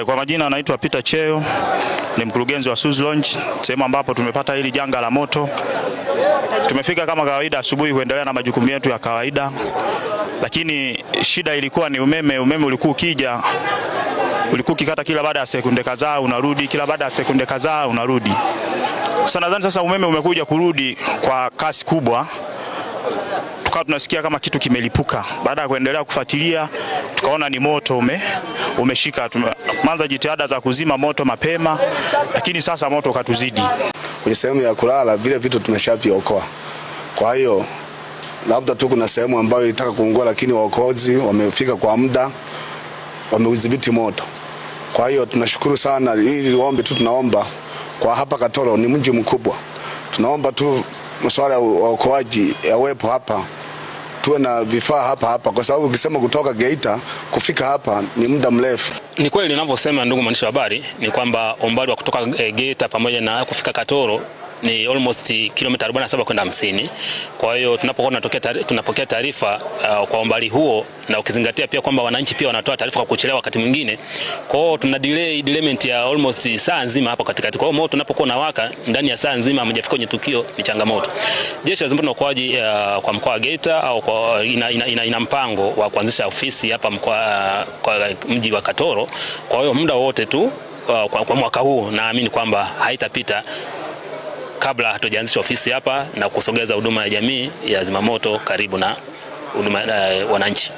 Kwa majina anaitwa Peter Cheo, ni mkurugenzi wa Suzi Lounge, sehemu ambapo tumepata hili janga la moto. Tumefika kama kawaida asubuhi kuendelea na majukumu yetu ya kawaida, lakini shida ilikuwa ni umeme. Umeme ulikuwa ukija, ulikuwa ukikata kila baada ya sekunde kadhaa unarudi, kila baada ya sekunde kadhaa unarudi. Nadhani sasa umeme umekuja kurudi kwa kasi kubwa. Tukawa tunasikia kama kitu kimelipuka. Baada ya kuendelea kufuatilia, tukaona ni moto umeshika. Tumeanza jitihada za kuzima moto mapema, lakini sasa moto ukatuzidi. Kwenye sehemu ya kulala vile vitu tumeshaviokoa. Kwa hiyo labda tu kuna sehemu ambayo ilitaka kuungua, lakini waokozi wamefika kwa muda, wameudhibiti moto. Kwa hiyo tunashukuru sana. Hili ombi tu tunaomba kwa hapa Katoro, ni mji mkubwa. Tunaomba tu masuala ya uokoaji yawepo hapa, tuwe na vifaa hapa, kwa sababu ukisema kutoka Geita kufika hapa ni muda mrefu. Ni kweli ninavyosema, ndugu mwandishi wa habari, ni kwamba umbali wa kutoka Geita pamoja na kufika Katoro ni almost kilomita 47 kwenda 50. Kwa hiyo tunapokea taarifa kwa umbali huo, na ukizingatia pia kwamba wananchi pia wanatoa taarifa kwa kuchelewa wakati mwingine. Kwa hiyo tuna delayment ya almost saa nzima hapo katikati. Kwa hiyo moto unapokuwa unawaka ndani ya saa nzima hamjafika kwenye tukio, ni changamoto. Jeshi la Zimamoto na Uokoaji kwa mkoa wa Geita au kwa ina mpango wa kuanzisha ofisi hapa kwa mji wa Katoro. Kwa hiyo muda wote tu kwa mwaka huu naamini kwamba haitapita kabla hatujaanzisha ofisi hapa na kusogeza huduma ya jamii ya zimamoto karibu na huduma wananchi.